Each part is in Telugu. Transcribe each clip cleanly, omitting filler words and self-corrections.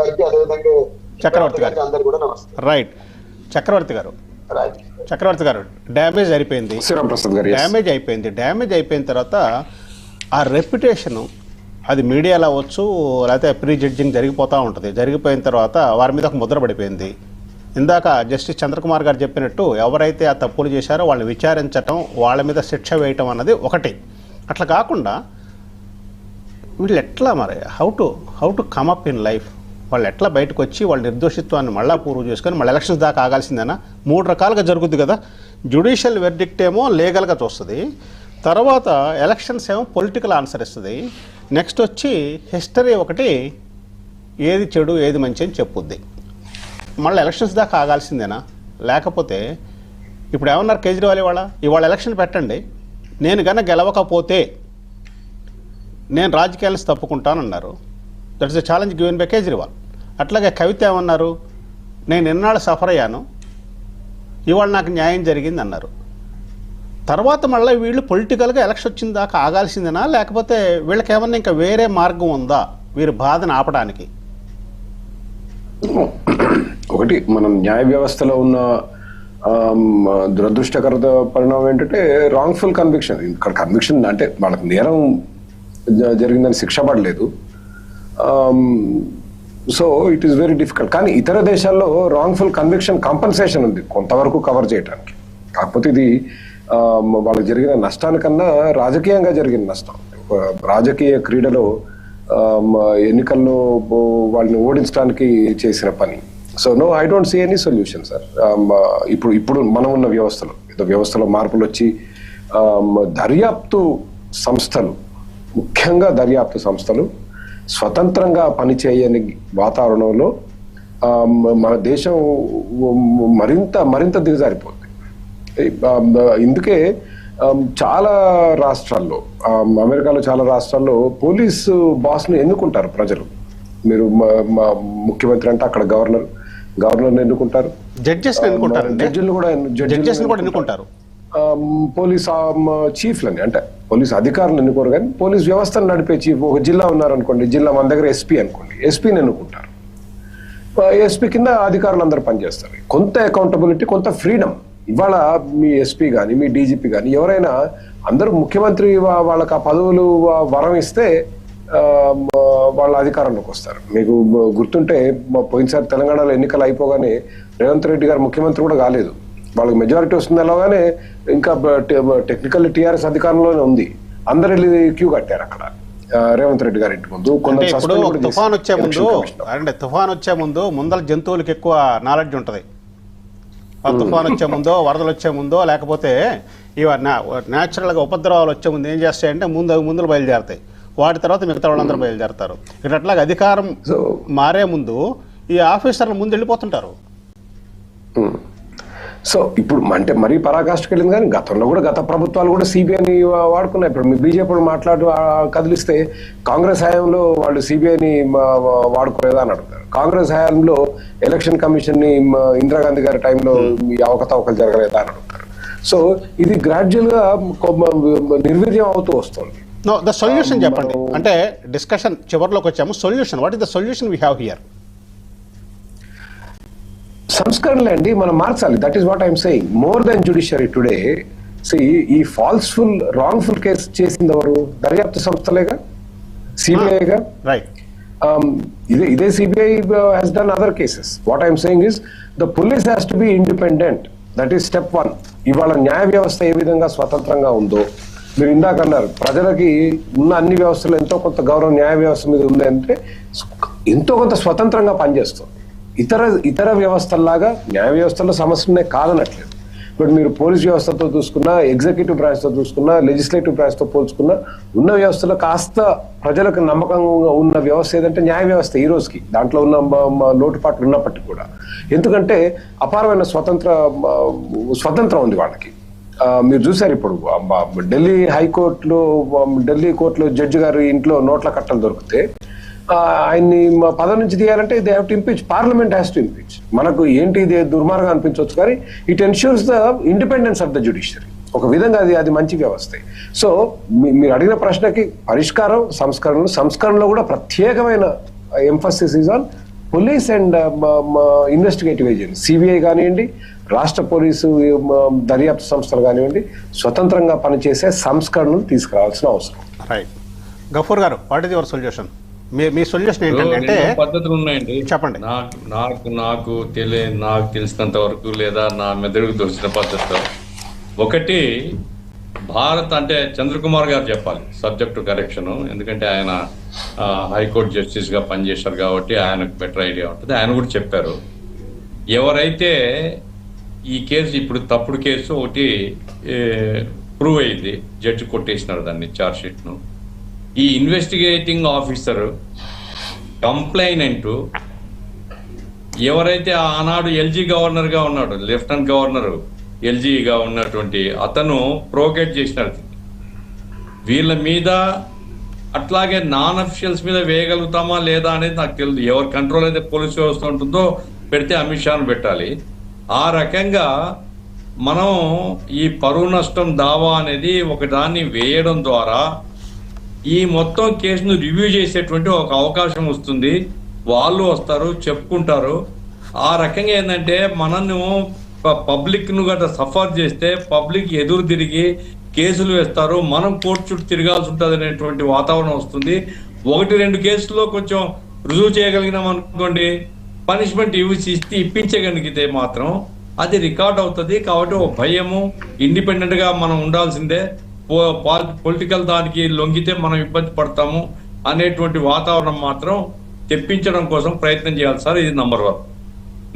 గారికి అదేవిధంగా చక్రవర్తి గారికి అందరు కూడా నమస్తే. రైట్. చక్రవర్తి గారు డ్యామేజ్ అయిపోయింది, డ్యామేజ్ అయిపోయిన తర్వాత ఆ రెప్యుటేషను అది మీడియాలో అవ్వచ్చు, లేకపోతే ప్రీ జడ్జింగ్ జరిగిపోతూ ఉంటుంది. జరిగిపోయిన తర్వాత వారి మీద ఒక ముద్ర పడిపోయింది. ఇందాక జస్టిస్ చంద్రకుమార్ గారు చెప్పినట్టు ఎవరైతే ఆ తప్పులు చేశారో వాళ్ళని విచారించటం, వాళ్ళ మీద శిక్ష వేయటం అన్నది ఒకటి. అట్లా కాకుండా వీళ్ళు ఎట్లా మరి how to come up in life, వాళ్ళు ఎట్లా బయటకు వచ్చి వాళ్ళ నిర్దోషిత్వాన్ని మళ్ళీ ప్రూవ్ చేసుకొని మళ్ళీ ఎలక్షన్స్ దాకా ఆగాల్సిందేనా? 3 రకాలుగా జరుగుద్ది కదా. జ్యుడిషియల్ వెర్డిక్ట్ ఏమో లీగల్గా చూస్తుంది, తర్వాత ఎలక్షన్స్ ఏమో పొలిటికల్ ఆన్సర్ ఇస్తుంది, నెక్స్ట్ వచ్చి హిస్టరీ ఒకటి ఏది చెడు ఏది మంచి అని చెప్పుద్ది. మళ్ళీ ఎలక్షన్స్ దాకా ఆగాల్సిందేనా? లేకపోతే ఇప్పుడు ఏమన్నారు కేజ్రీవాల్ ఇవాళ ఎలక్షన్ పెట్టండి, నేను కన్నా గెలవకపోతే నేను రాజకీయాలను తప్పుకుంటానన్నారు. That is a challenge given by Kejriwal. అట్లాగే కవిత ఏమన్నారు, నేను ఎన్నాళ్ళు సఫర్ అయ్యాను, ఇవాళ నాకు న్యాయం జరిగింది అన్నారు. తర్వాత మళ్ళీ వీళ్ళు పొలిటికల్గా ఎలక్షన్ వచ్చిన దాకా ఆగాల్సిందేనా? లేకపోతే వీళ్ళకి ఏమన్నా ఇంకా వేరే మార్గం ఉందా వీరి బాధను ఆపడానికి? ఒకటి, మనం న్యాయ వ్యవస్థలో ఉన్న దురదృష్టకర పరిణామం ఏంటంటే రాంగ్ఫుల్ కన్విక్షన్. ఇక్కడ కన్విక్షన్ అంటే వాళ్ళకి నేరం జరిగిందని శిక్ష పడలేదు. So it is very difficult. కానీ ఇతర దేశాల్లో రాంగ్ఫుల్ కన్విక్షన్ కాంపన్సేషన్ ఉంది కొంతవరకు కవర్ చేయడానికి. కాకపోతే ఇది వాళ్ళకి జరిగిన నష్టానికన్నా రాజకీయంగా జరిగిన నష్టం. రాజకీయ క్రీడలో ఎన్నికల్లో వాళ్ళని ఓడించడానికి చేసిన పని. So no, I don't see any solution sir. ఇప్పుడు మనం ఉన్న వ్యవస్థలో మార్పులు వచ్చి దర్యాప్తు సంస్థలు, ముఖ్యంగా దర్యాప్తు సంస్థలు స్వతంత్రంగా పనిచేయని వాతావరణంలో మన దేశం మరింత దిగజారిపోతుంది. ఇందుకే చాలా రాష్ట్రాల్లో, అమెరికాలో చాలా రాష్ట్రాల్లో పోలీసు బాస్ను ఎన్నుకుంటారు ప్రజలు. మీరు ముఖ్యమంత్రి అంటే అక్కడ గవర్నర్ని ఎన్నుకుంటారు, జడ్జిలు కూడా ఎన్నుకుంటారు, పోలీస్ చీఫ్లని అంటే పోలీస్ అధికారులు ఎన్నుకోరు, కానీ పోలీస్ వ్యవస్థను నడిపే చీఫ్. ఒక జిల్లా ఉన్నారనుకోండి, జిల్లా మన దగ్గర ఎస్పీ అనుకోండి, ఎస్పీని ఎన్నుకుంటారు. ఎస్పీ కింద అధికారులు అందరూ పనిచేస్తారు. కొంత అకౌంటబిలిటీ, కొంత ఫ్రీడమ్. ఇవాళ మీ ఎస్పీ కానీ మీ డీజీపీ కానీ ఎవరైనా అందరూ ముఖ్యమంత్రి వాళ్ళకి ఆ పదవులు వరం ఇస్తే వాళ్ళ అధికారంలోకి వస్తారు. మీకు గుర్తుంటే పోయినసారి తెలంగాణలో ఎన్నికలు అయిపోగానే రేవంత్ రెడ్డి గారు ముఖ్యమంత్రి కూడా కాలేదు. వాళ్ళకి మెజారిటీ వస్తుంది అలాగానే ఇంకా టెక్నికల్ టీఆర్ఎస్ అధికారంలోనే ఉంది. అందరు వెళ్ళి క్యూ కట్టారు అక్కడ రేవంత్ రెడ్డి గారి ఇంటి ముందు. తుఫాన్ వచ్చే ముందు ముందల జంతువులకు ఎక్కువ నాలెడ్జ్ ఉంటుంది. తుఫాన్ వచ్చే ముందో, వరదలు వచ్చే ముందో, లేకపోతే ఇవి న్యాచురల్గా ఉపద్రవాలు వచ్చే ముందు ఏం చేస్తాయంటే ముందులు బయలుదేరుతాయి. వాటి తర్వాత మిగతా వాళ్ళందరూ బయలుదేరుతారు. ఇట్లాగా అధికారం మారే ముందు ఈ ఆఫీసర్లు ముందు వెళ్ళిపోతుంటారు. సో ఇప్పుడు అంటే మరీ పరాకాష్ఠకి వెళ్ళింది. కానీ గతంలో కూడా గత ప్రభుత్వాలు కూడా సిబిఐని వాడుకున్నాయి. ఇప్పుడు మీ బీజేపీ కదిలిస్తే కాంగ్రెస్ హయాంలో వాళ్ళు సిబిఐని వాడుకోలేదా అని అడుగుతారు. కాంగ్రెస్ హయాంలో ఎలక్షన్ కమిషన్ ని ఇందిరాగాంధీ గారి టైంలో అవకతవకలు జరగలేదా అని అడుగుతారు. సో ఇది గ్రాడ్యువల్ గా నిర్వీర్యం అవుతూ వస్తుంది. ద సొల్యూషన్ చెప్పండి. అంటే డిస్కషన్ చివరిలోకి వచ్చాము. Solution, what is the solution we have here? సంస్కరణలే అండి, మనం మార్చాలి. That is what I'm saying. More than judiciary today. ఈ ఫాల్స్ఫుల్ రాంగ్ఫుల్ కేసు చేసింది ఎవరు? దర్యాప్తు సంస్థలేగా, సిబిఐగా. రైట్. ఇదే CBI has done other cases. What I'm saying is the police has to be independent. That is step 1. ఇవాళ న్యాయ వ్యవస్థ ఏ విధంగా స్వతంత్రంగా ఉందో మీరు ఇందాక అన్నారు. ప్రజలకి ఉన్న అన్ని వ్యవస్థలు ఎంతో కొంత గౌరవం న్యాయ వ్యవస్థ మీద ఉంది అంటే ఎంతో కొంత స్వతంత్రంగా పనిచేస్తుంది. ఇతర వ్యవస్థల్లాగా న్యాయ వ్యవస్థలో సమస్యనే కాదనట్లేదు. ఇప్పుడు మీరు పోలీస్ వ్యవస్థతో చూసుకున్నా, ఎగ్జిక్యూటివ్ బ్రాంచ్తో చూసుకున్నా, లెజిస్లేటివ్ బ్రాంచ్తో పోల్చుకున్నా ఉన్న వ్యవస్థలో కాస్త ప్రజలకు నమ్మకంగా ఉన్న వ్యవస్థ ఏదంటే న్యాయ వ్యవస్థ. ఈ రోజుకి దాంట్లో ఉన్న లోటుపాట్లు ఉన్నప్పటికీ కూడా, ఎందుకంటే అపారమైన స్వతంత్రం ఉంది వాళ్ళకి. మీరు చూసారు ఇప్పుడు ఢిల్లీ కోర్టులో జడ్జి గారి ఇంట్లో నోట్ల కట్టలు దొరికితే ఆయన్ని పదవి నుంచి తీయాలంటే they have to impeach. Parliament has to impeach. మనకు ఏంటి ఇది దుర్మార్గం అనిపించవచ్చు, కానీ it ensures the independence of the judiciary. ఒక విధంగా అది మంచి వ్యవస్థ. సో మీరు అడిగిన ప్రశ్నకి పరిష్కారం సంస్కరణలో కూడా ప్రత్యేకమైన emphasis is on police and investigative agency CBI కానివ్వండి, రాష్ట్ర పోలీసు దర్యాప్తు సంస్థలు కానివ్వండి, స్వతంత్రంగా పనిచేసే సంస్కరణలు తీసుకురావాల్సిన అవసరం. రైట్. గఫూర్ గారు, what is your solution? Me solution ఏంటంటే పద్ధతులు ఉన్నాయండి. చెప్పండి. నాకు తెలిసినంత వరకు లేదా నా మెదడుకు దొరికిన పద్ధతిలో ఒకటి, భారత్ అంటే చంద్రకుమార్ గారు చెప్పాలి సబ్జెక్ట్ టు కరెక్షన్, ఎందుకంటే ఆయన హైకోర్టు జస్టిస్ గా పనిచేశారు కాబట్టి ఆయనకు బెటర్ ఐడియా ఉంటుంది. ఆయన కూడా చెప్పారు, ఎవరైతే ఈ కేసు ఇప్పుడు తప్పుడు కేసు ఒకటి ప్రూవ్ అయింది, జడ్జి కొట్టేసినారు దాన్ని ఛార్జ్ షీట్ ను. ఈ ఇన్వెస్టిగేటింగ్ ఆఫీసర్ కంప్లైనెంట్ ఎవరైతే ఆనాడు ఎల్జీ గవర్నర్ గా ఉన్నాడు, లెఫ్టినెంట్ గవర్నర్ ఎల్జీగా ఉన్నటువంటి అతను ప్రోగేట్ చేసినారు వీళ్ళ మీద. అట్లాగే నాన్ అఫిషియల్స్ మీద వేయగలుగుతామా లేదా అనేది నాకు తెలియదు. ఎవరి కంట్రోల్ అయితే పోలీస్ వ్యవస్థ ఉంటుందో పెడితే అమిత్ షాను పెట్టాలి. ఆ రకంగా మనం ఈ పరువు నష్టం దావా అనేది ఒక దాన్ని వేయడం ద్వారా ఈ మొత్తం కేసును రివ్యూ చేసేటువంటి ఒక అవకాశం వస్తుంది. వాళ్ళు వస్తారు, చెప్పుకుంటారు. ఆ రకంగా ఏంటంటే మనను పబ్లిక్ ను గట్రా సఫర్ చేస్తే పబ్లిక్ ఎదురు తిరిగి కేసులు వేస్తారు, మనం కోర్టు చుట్టూ తిరగాల్సి ఉంటుంది అనేటువంటి వాతావరణం వస్తుంది. 1-2 కేసుల్లో కొంచెం రుజువు చేయగలిగినాం అనుకోండి, పనిష్మెంట్ ఇప్పించగలిగితే మాత్రం అది రికార్డ్ అవుతుంది. కాబట్టి ఒక భయము, ఇండిపెండెంట్ గా మనం ఉండాల్సిందే, పొలిటికల్ దానికి లొంగితే మనం ఇబ్బంది పడతాము అనేటువంటి వాతావరణం మాత్రం తెప్పించడం కోసం ప్రయత్నం చేయాలి సార్. ఇది నంబర్ 1.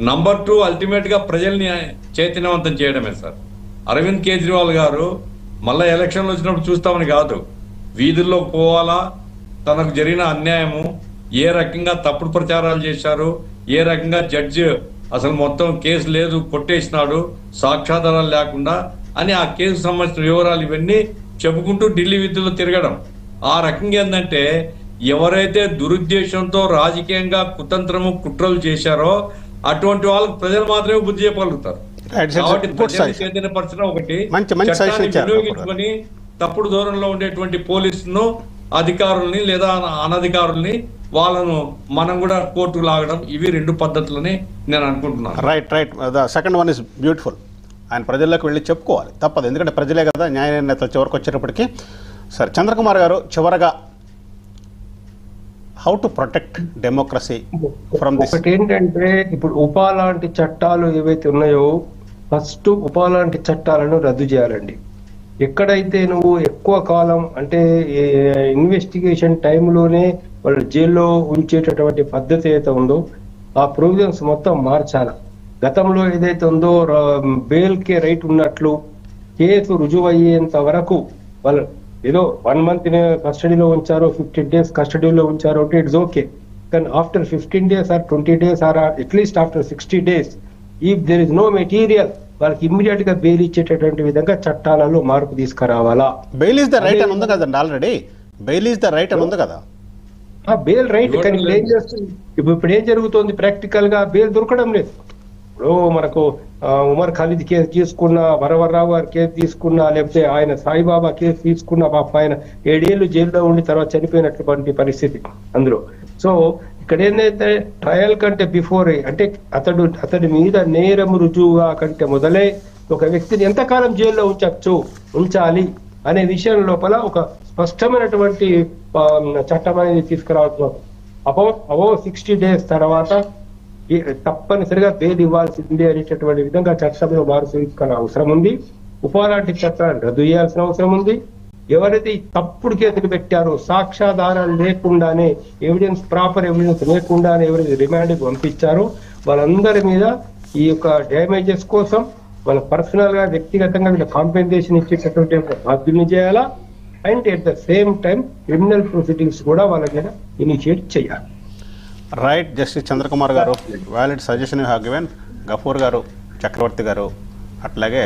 నంబర్ 2, అల్టిమేట్ గా ప్రజల్ని చైతన్యవంతం చేయడమే సార్. అరవింద్ కేజ్రీవాల్ గారు మళ్ళా ఎలక్షన్లు వచ్చినప్పుడు చూస్తామని కాదు, వీధుల్లో పోవాలా, తనకు జరిగిన అన్యాయము, ఏ రకంగా తప్పుడు ప్రచారాలు చేశారు, ఏ రకంగా జడ్జి అసలు మొత్తం కేసు లేదు కొట్టేసినాడు సాక్ష్యాధారాలు లేకుండా అని ఆ కేసు సంబంధించిన వివరాలు ఇవన్నీ చెప్పుకుంటూ ఢిల్లీ వీధుల్లో తిరగడం. ఆ రకంగా ఏంటంటే ఎవరైతే దురుద్దేశంతో రాజకీయంగా కుతంత్రము కుట్రలు చేశారో అటువంటి వాళ్ళకి ప్రజలు మాత్రమే బుద్ధి చెప్పగలుగుతారు. కాబట్టి ప్రజల్ని చైతన్యపరచడం ఒకటి, చట్టాన్ని వినియోగించుకొని తప్పుడు దూరంలో ఉండేటువంటి పోలీసును, అధికారుల్ని లేదా అనధికారుల్ని వాళ్ళను మనం కూడా కోర్టుకు లాగడం, ఇవి 2 పద్ధతులని నేను అనుకుంటున్నాను. Right. The second one is beautiful. ఆయన ప్రజల్లోకి వెళ్ళి చెప్పుకోవాలి, తప్పదు. ఎందుకంటే ప్రజలే కదా న్యాయ నేతలు చివరికి వచ్చేటప్పటికి. సరే, చంద్రకుమార్ గారు, చివరగా how to protect democracy from this? ఒకటి ఏంటంటే, ఇప్పుడు ఉపా లాంటి చట్టాలు ఏవైతే ఉన్నాయో ఫస్ట్ ఉపా లాంటి చట్టాలను రద్దు చేయాలండి. ఎక్కడైతే నువ్వు ఎక్కువ కాలం అంటే ఇన్వెస్టిగేషన్ టైంలోనే వాళ్ళు జైల్లో ఉంచేటటువంటి పద్ధతి ఏదైతే ఉందో ఆ ప్రొవిజన్స్ మొత్తం మార్చాలి. గతంలో ఏదైతే ఉందో బెయిల్కే రైట్ ఉన్నట్లు కేసు రుజువు అయ్యేంత వరకు వాళ్ళు ఏదో 1 month కస్టడీలో ఉంచారో 15 days కస్టడీలో ఉంచారో అంటే ఇట్స్ ఓకే. కానీ after 15 days or 20 days or at least after 60 days if there is no material వాళ్ళకి ఇమ్మీడియట్ గా బెయిల్ ఇచ్చేటటువంటి విధంగా చట్టాలలో మార్పు తీసుకురావాలా. బెయిల్ ఇస్ ద రైట్ అని ఉంది కదండి, already bail is the right అని ఉంది కదా. బెయిల్ రైట్, కానీ ఏం చేస్తుంది ఇప్పుడు ఏం జరుగుతుంది ప్రాక్టికల్ గా బెయిల్ దొరకడం లేదు. ఇప్పుడు మనకు ఉమర్ ఖాలిద్ కేసు తీసుకున్నా, వరవర్రావు గారి కేసు తీసుకున్నా, లేకపోతే ఆయన సాయిబాబా కేసు తీసుకున్నా, పాప ఆయన 7 ఏళ్ళు జైల్లో ఉండి తర్వాత చనిపోయినటువంటి పరిస్థితి అందులో. సో ఇక్కడ ఏంటంటే ట్రయల్ కంటే బిఫోర్ అంటే అతడి మీద నేరం రుజువుగా కంటే మొదలై ఒక వ్యక్తిని ఎంతకాలం జైల్లో ఉంచాలి అనే విషయం లోపల ఒక స్పష్టమైనటువంటి చట్టం అనేది తీసుకురావచ్చు. అబౌవ్ 60 days తర్వాత తప్పనిసరిగా బెయిల్ ఇవ్వాల్సిందే అనేటటువంటి విధంగా చట్టంలో మార్పు తీసుకునే అవసరం ఉంది. ఉపా లాంటి చట్టాలను రద్దు చేయాల్సిన అవసరం ఉంది. ఎవరైతే ఈ తప్పుడు కేసులు పెట్టారో సాక్ష్యాధారాలు లేకుండానే ప్రాపర్ ఎవిడెన్స్ లేకుండానే ఎవరైతే రిమాండ్కి పంపించారో వాళ్ళందరి మీద ఈ యొక్క డ్యామేజెస్ కోసం వాళ్ళ పర్సనల్ గా వ్యక్తిగతంగా వీళ్ళ కాంపెన్సేషన్ ఇచ్చేటటువంటి బాధ్యుల్ని చేయాలా. And at the same time criminal proceedings కూడా వాళ్ళ మీద ఇనిషియేట్ చేయాలి. రైట్. జస్టిస్ చంద్రకుమార్ గారు, valid suggestion you have given. Gafoor గారు, చక్రవర్తి గారు, అట్లాగే